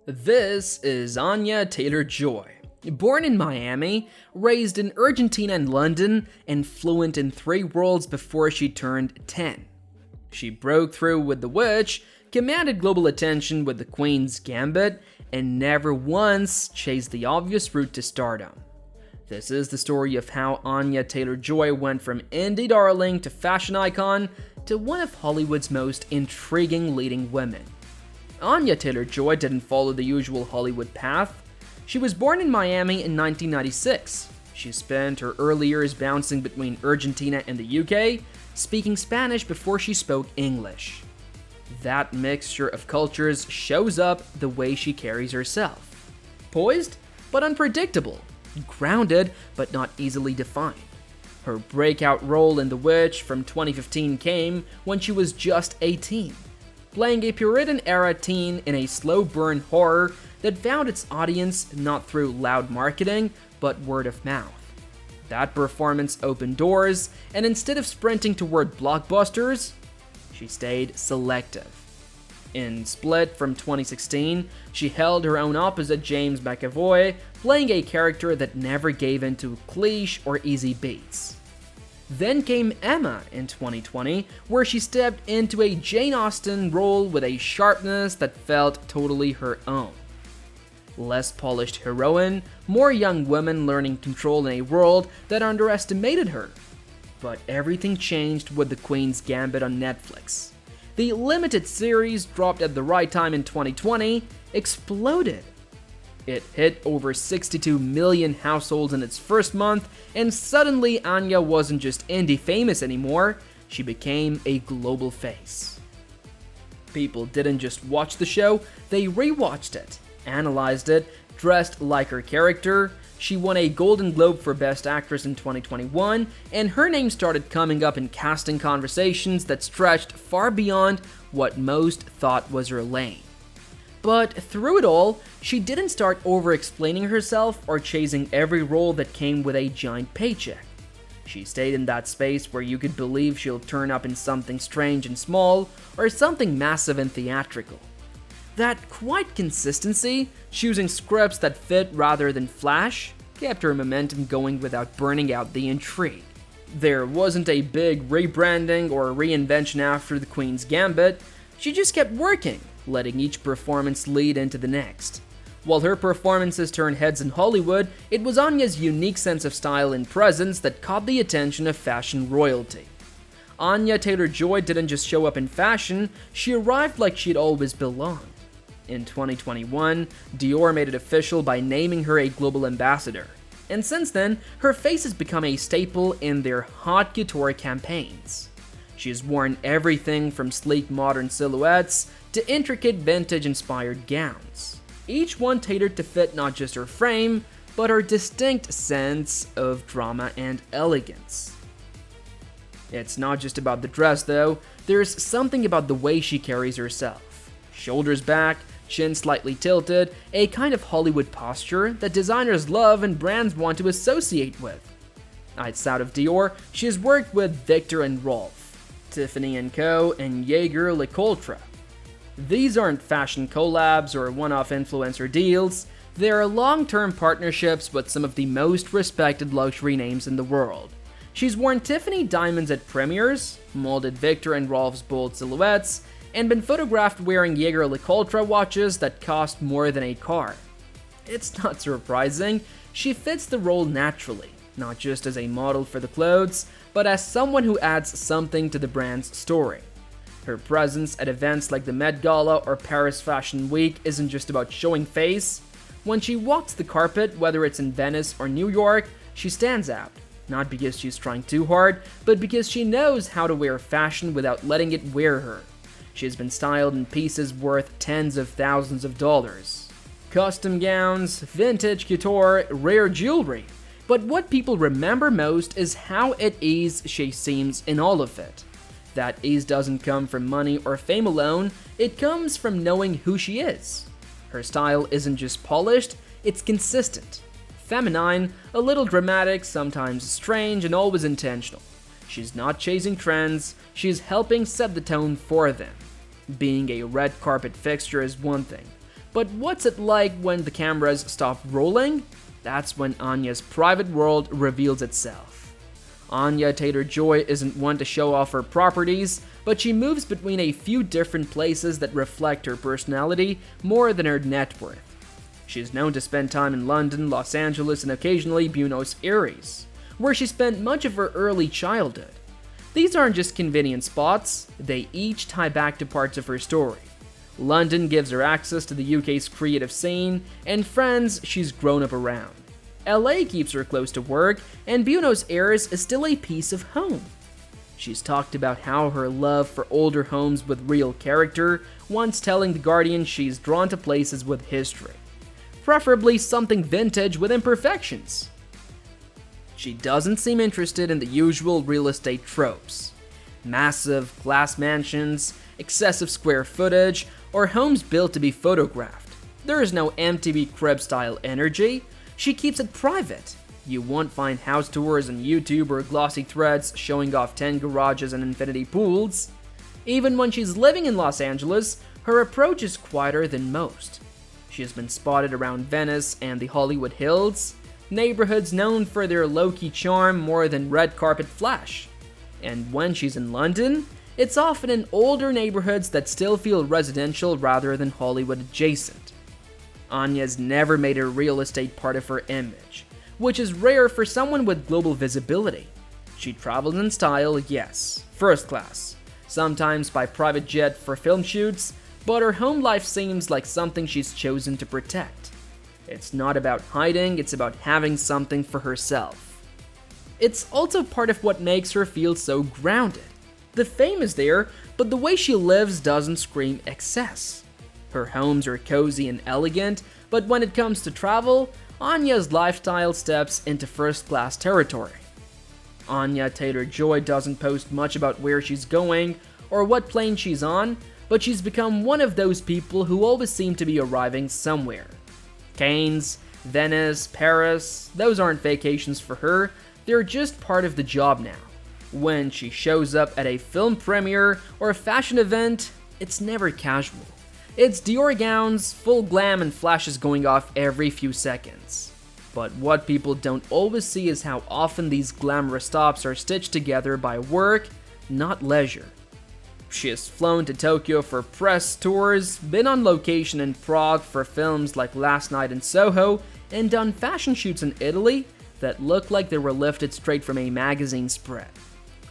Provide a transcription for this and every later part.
This is Anya Taylor-Joy. Born in Miami, raised in Argentina and London, and fluent in 3 worlds before she turned 10. She broke through with The Witch, commanded global attention with The Queen's Gambit, and never once chased the obvious route to stardom. This is the story of how Anya Taylor-Joy went from indie darling to fashion icon to one of Hollywood's most intriguing leading women. Anya Taylor-Joy didn't follow the usual Hollywood path. She was born in Miami in 1996. She spent her early years bouncing between Argentina and the UK, speaking Spanish before she spoke English. That mixture of cultures shows up the way she carries herself. Poised, but unpredictable. Grounded, but not easily defined. Her breakout role in The Witch from 2015 came when she was just 18. Playing a Puritan-era teen in a slow-burn horror that found its audience not through loud marketing, but word of mouth. That performance opened doors, and instead of sprinting toward blockbusters, she stayed selective. In Split from 2016, she held her own opposite James McAvoy, playing a character that never gave in to cliché or easy beats. Then came Emma in 2020, where she stepped into a Jane Austen role with a sharpness that felt totally her own. Less polished heroine, more young women learning control in a world that underestimated her. But everything changed with The Queen's Gambit on Netflix. The limited series, dropped at the right time in 2020, exploded. It hit over 62 million households in its first month, and suddenly Anya wasn't just indie famous anymore, she became a global face. People didn't just watch the show, they rewatched it, analyzed it, dressed like her character. She won a Golden Globe for Best Actress in 2021, and her name started coming up in casting conversations that stretched far beyond what most thought was her lane. But through it all, she didn't start over-explaining herself or chasing every role that came with a giant paycheck. She stayed in that space where you could believe she'll turn up in something strange and small, or something massive and theatrical. That quiet consistency, choosing scripts that fit rather than flash, kept her momentum going without burning out the intrigue. There wasn't a big rebranding or reinvention after The Queen's Gambit, she just kept working, letting each performance lead into the next. While her performances turned heads in Hollywood, it was Anya's unique sense of style and presence that caught the attention of fashion royalty. Anya Taylor-Joy didn't just show up in fashion, she arrived like she'd always belonged. In 2021, Dior made it official by naming her a global ambassador, and since then, her face has become a staple in their haute couture campaigns. She has worn everything from sleek modern silhouettes to intricate vintage-inspired gowns, each one tailored to fit not just her frame, but her distinct sense of drama and elegance. It's not just about the dress though, there's something about the way she carries herself. Shoulders back, chin slightly tilted, a kind of Hollywood posture that designers love and brands want to associate with. Outside of Dior, she has worked with Victor and Rolf, Tiffany & Co., and Jaeger-LeCoultre. These aren't fashion collabs or one-off influencer deals, they are long-term partnerships with some of the most respected luxury names in the world. She's worn Tiffany diamonds at premieres, molded Victor and Rolf's bold silhouettes, and been photographed wearing Jaeger-LeCoultre watches that cost more than a car. It's not surprising, she fits the role naturally, not just as a model for the clothes, but as someone who adds something to the brand's story. Her presence at events like the Met Gala or Paris Fashion Week isn't just about showing face. When she walks the carpet, whether it's in Venice or New York, she stands out. Not because she's trying too hard, but because she knows how to wear fashion without letting it wear her. She has been styled in pieces worth tens of thousands of dollars. Custom gowns, vintage couture, rare jewelry. But what people remember most is how at ease she seems in all of it. That ease doesn't come from money or fame alone, it comes from knowing who she is. Her style isn't just polished, it's consistent. Feminine, a little dramatic, sometimes strange, and always intentional. She's not chasing trends, she's helping set the tone for them. Being a red carpet fixture is one thing, But what's it like when the cameras stop rolling? That's when Anya's private world reveals itself. Anya Taylor-Joy isn't one to show off her properties, but she moves between a few different places that reflect her personality more than her net worth. She's known to spend time in London, Los Angeles, and occasionally Buenos Aires, where she spent much of her early childhood. These aren't just convenient spots, they each tie back to parts of her story. London gives her access to the UK's creative scene and friends she's grown up around. LA keeps her close to work, and Buenos Aires is still a piece of home. She's talked about how her love for older homes with real character, once telling The Guardian she's drawn to places with history, preferably something vintage with imperfections. She doesn't seem interested in the usual real estate tropes. Massive glass mansions, excessive square footage, or homes built to be photographed. There is no MTV Crib-style energy. She keeps it private. You won't find house tours on YouTube or glossy threads showing off 10 garages and infinity pools. Even when she's living in Los Angeles, her approach is quieter than most. She has been spotted around Venice and the Hollywood Hills, neighborhoods known for their low-key charm more than red carpet flash. And when she's in London, it's often in older neighborhoods that still feel residential rather than Hollywood adjacent. Anya's never made a real estate part of her image, which is rare for someone with global visibility. She travels in style, yes, first class, sometimes by private jet for film shoots, but her home life seems like something she's chosen to protect. It's not about hiding, it's about having something for herself. It's also part of what makes her feel so grounded. The fame is there, but the way she lives doesn't scream excess. Her homes are cozy and elegant, but when it comes to travel, Anya's lifestyle steps into first-class territory. Anya Taylor-Joy doesn't post much about where she's going or what plane she's on, but she's become one of those people who always seem to be arriving somewhere. Cannes, Venice, Paris, those aren't vacations for her, they're just part of the job now. When she shows up at a film premiere or a fashion event, it's never casual. It's Dior gowns, full glam, and flashes going off every few seconds. But what people don't always see is how often these glamorous stops are stitched together by work, not leisure. She has flown to Tokyo for press tours, been on location in Prague for films like Last Night in Soho, and done fashion shoots in Italy that look like they were lifted straight from a magazine spread.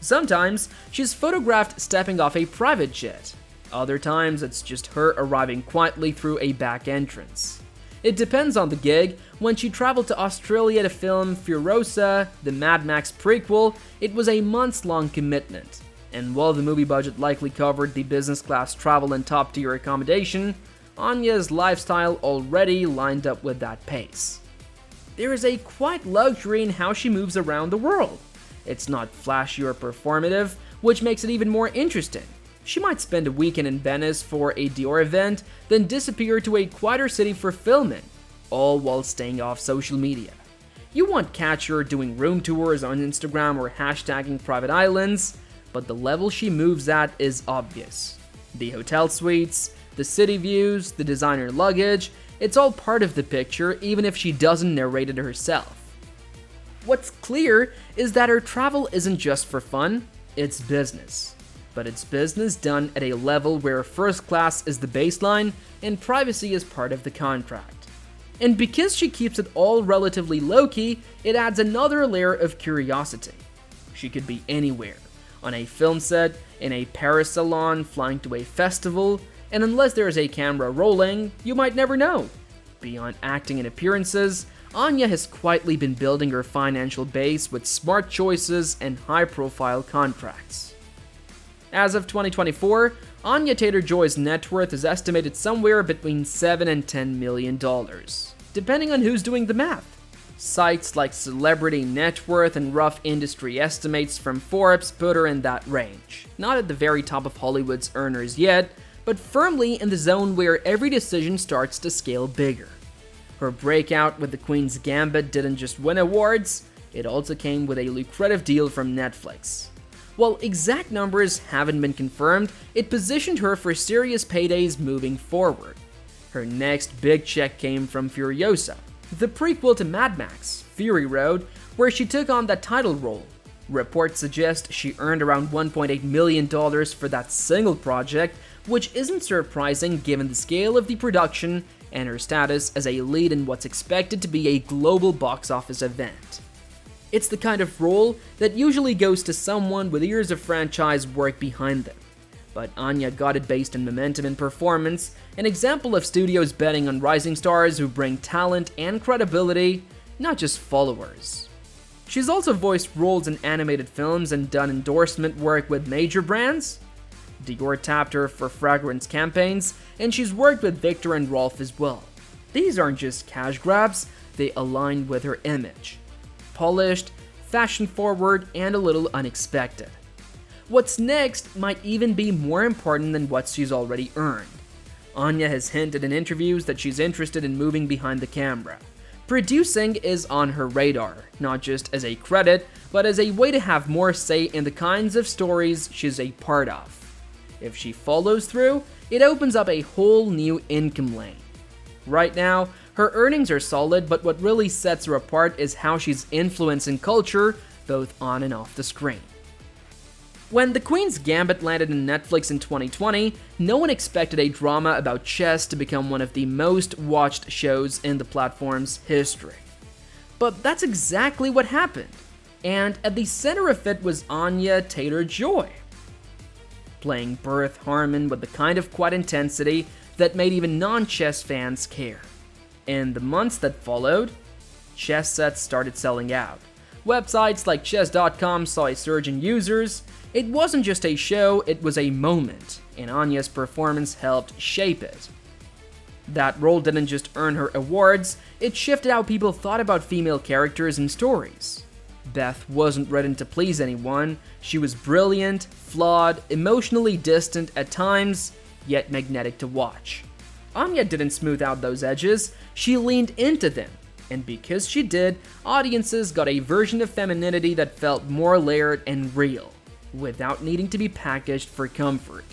Sometimes she's photographed stepping off a private jet. Other times it's just her arriving quietly through a back entrance. It depends on the gig. When she traveled to Australia to film Furiosa, the Mad Max prequel, it was a months-long commitment. And while the movie budget likely covered the business class travel and top-tier accommodation, Anya's lifestyle already lined up with that pace. There is a quiet luxury in how she moves around the world. It's not flashy or performative, which makes it even more interesting. She might spend a weekend in Venice for a Dior event, then disappear to a quieter city for filming, all while staying off social media. You won't catch her doing room tours on Instagram or hashtagging private islands, but the level she moves at is obvious. The hotel suites, the city views, the designer luggage, it's all part of the picture even if she doesn't narrate it herself. What's clear is that her travel isn't just for fun, it's business. But it's business done at a level where first class is the baseline and privacy is part of the contract. And because she keeps it all relatively low-key, it adds another layer of curiosity. She could be anywhere, on a film set, in a Paris salon, flying to a festival, and unless there is a camera rolling, you might never know. Beyond acting and appearances, Anya has quietly been building her financial base with smart choices and high-profile contracts. As of 2024, Anya Taylor-Joy's net worth is estimated somewhere between $7 and $10 million, depending on who's doing the math. Sites like Celebrity Net Worth and rough industry estimates from Forbes put her in that range. Not at the very top of Hollywood's earners yet, but firmly in the zone where every decision starts to scale bigger. Her breakout with The Queen's Gambit didn't just win awards, it also came with a lucrative deal from Netflix. While exact numbers haven't been confirmed, it positioned her for serious paydays moving forward. Her next big check came from Furiosa, the prequel to Mad Max, Fury Road, where she took on that title role. Reports suggest she earned around $1.8 million for that single project, which isn't surprising given the scale of the production and her status as a lead in what's expected to be a global box office event. It's the kind of role that usually goes to someone with years of franchise work behind them. But Anya got it based on momentum and performance, an example of studios betting on rising stars who bring talent and credibility, not just followers. She's also voiced roles in animated films and done endorsement work with major brands. Dior tapped her for fragrance campaigns, and she's worked with Victor and Rolf as well. These aren't just cash grabs, they align with her image. Polished, fashion-forward, and a little unexpected. What's next might even be more important than what she's already earned. Anya has hinted in interviews that she's interested in moving behind the camera. Producing is on her radar, not just as a credit, but as a way to have more say in the kinds of stories she's a part of. If she follows through, it opens up a whole new income lane. Right now, her earnings are solid, but what really sets her apart is how she's influencing culture, both on and off the screen. When The Queen's Gambit landed on Netflix in 2020, no one expected a drama about chess to become one of the most watched shows in the platform's history. But that's exactly what happened, and at the center of it was Anya Taylor-Joy, playing Berth Harmon with the kind of quiet intensity that made even non-chess fans care. In the months that followed, chess sets started selling out. Websites like chess.com saw a surge in users. It wasn't just a show, it was a moment, and Anya's performance helped shape it. That role didn't just earn her awards, it shifted how people thought about female characters and stories. Beth wasn't written to please anyone. She was brilliant, flawed, emotionally distant at times, yet magnetic to watch. Anya didn't smooth out those edges, she leaned into them. And because she did, audiences got a version of femininity that felt more layered and real, without needing to be packaged for comfort.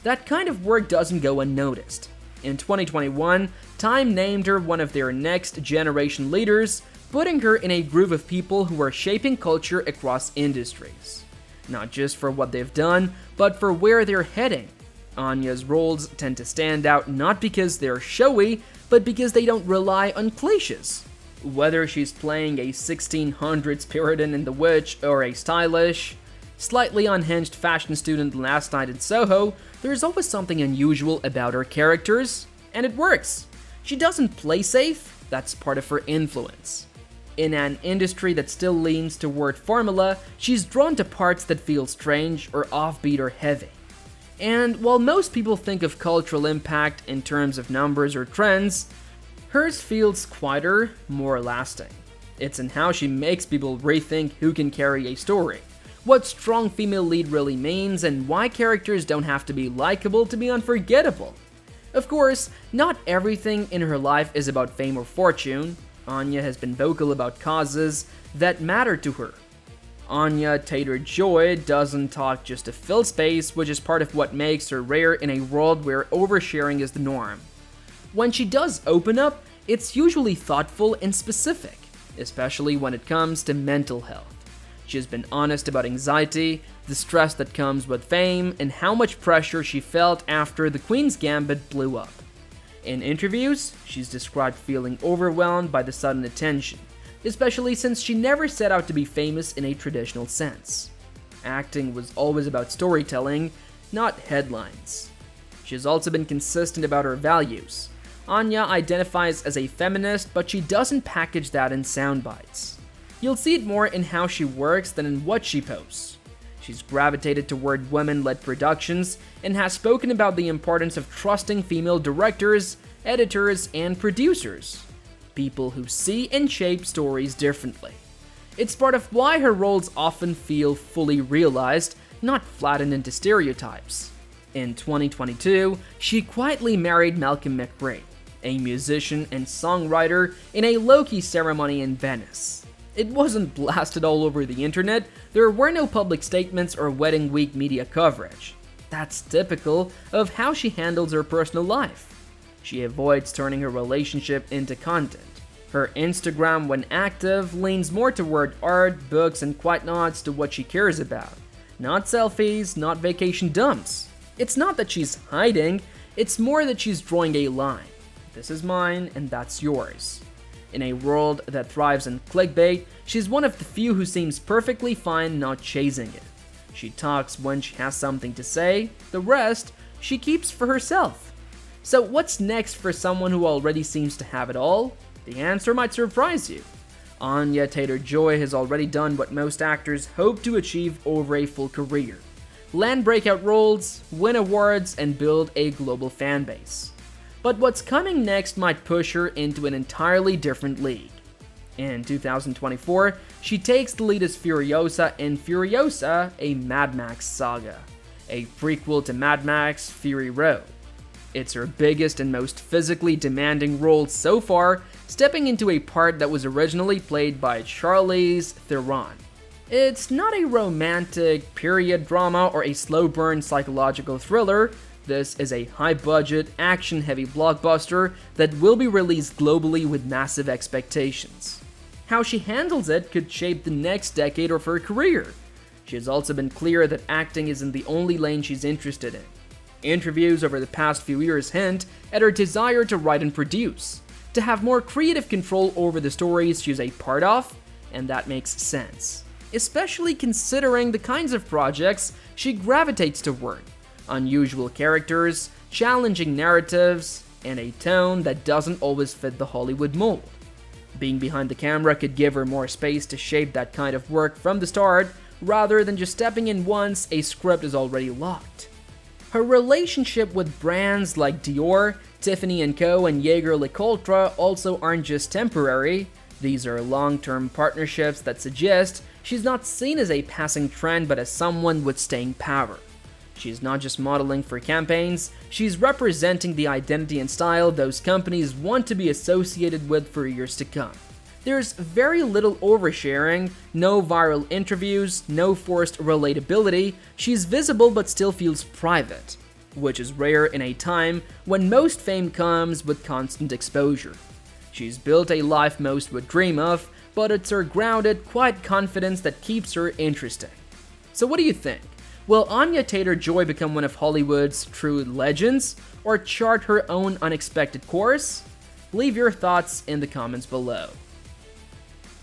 That kind of work doesn't go unnoticed. In 2021, Time named her one of their next generation leaders, putting her in a group of people who are shaping culture across industries. Not just for what they've done, but for where they're heading. Anya's roles tend to stand out not because they're showy, but because they don't rely on cliches. Whether she's playing a 1600s Puritan in The Witch or a stylish, slightly unhinged fashion student last night in Soho, there's always something unusual about her characters, and it works. She doesn't play safe, that's part of her influence. In an industry that still leans toward formula, she's drawn to parts that feel strange or offbeat or heavy. And while most people think of cultural impact in terms of numbers or trends, hers feels quieter, more lasting. It's in how she makes people rethink who can carry a story, what strong female lead really means, and why characters don't have to be likable to be unforgettable. Of course, not everything in her life is about fame or fortune. Anya has been vocal about causes that matter to her. Anya Taylor-Joy doesn't talk just to fill space, which is part of what makes her rare in a world where oversharing is the norm. When she does open up, it's usually thoughtful and specific, especially when it comes to mental health. She's been honest about anxiety, the stress that comes with fame, and how much pressure she felt after The Queen's Gambit blew up. In interviews, she's described feeling overwhelmed by the sudden attention, especially since she never set out to be famous in a traditional sense. Acting was always about storytelling, not headlines. She has also been consistent about her values. Anya identifies as a feminist, but she doesn't package that in sound bites. You'll see it more in how she works than in what she posts. She's gravitated toward women-led productions and has spoken about the importance of trusting female directors, editors, and producers. People who see and shape stories differently. It's part of why her roles often feel fully realized, not flattened into stereotypes. In 2022, she quietly married Malcolm McRae, a musician and songwriter, in a low-key ceremony in Venice. It wasn't blasted all over the internet, there were no public statements or wedding week media coverage. That's typical of how she handles her personal life. She avoids turning her relationship into content. Her Instagram, when active, leans more toward art, books, and quiet nods to what she cares about. Not selfies, not vacation dumps. It's not that she's hiding, it's more that she's drawing a line. This is mine, and that's yours. In a world that thrives on clickbait, she's one of the few who seems perfectly fine not chasing it. She talks when she has something to say, the rest she keeps for herself. So what's next for someone who already seems to have it all? The answer might surprise you. Anya Taylor-Joy has already done what most actors hope to achieve over a full career: land breakout roles, win awards, and build a global fan base. But what's coming next might push her into an entirely different league. In 2024, she takes the lead as Furiosa in Furiosa, a Mad Max saga, a prequel to Mad Max Fury Road. It's her biggest and most physically demanding role so far, stepping into a part that was originally played by Charlize Theron. It's not a romantic period drama or a slow-burn psychological thriller. This is a high-budget, action-heavy blockbuster that will be released globally with massive expectations. How she handles it could shape the next decade of her career. She has also been clear that acting isn't the only lane she's interested in. Interviews over the past few years hint at her desire to write and produce, to have more creative control over the stories she's a part of, and that makes sense, especially considering the kinds of projects she gravitates toward: unusual characters, challenging narratives, and a tone that doesn't always fit the Hollywood mold. Being behind the camera could give her more space to shape that kind of work from the start, rather than just stepping in once a script is already locked. Her relationship with brands like Dior, Tiffany & Co. and Jaeger-LeCoultre also aren't just temporary. These are long-term partnerships that suggest she's not seen as a passing trend but as someone with staying power. She's not just modeling for campaigns, she's representing the identity and style those companies want to be associated with for years to come. There's very little oversharing, no viral interviews, no forced relatability. She's visible but still feels private, which is rare in a time when most fame comes with constant exposure. She's built a life most would dream of, but it's her grounded, quiet confidence that keeps her interesting. So what do you think? Will Anya Taylor-Joy become one of Hollywood's true legends, or chart her own unexpected course? Leave your thoughts in the comments below.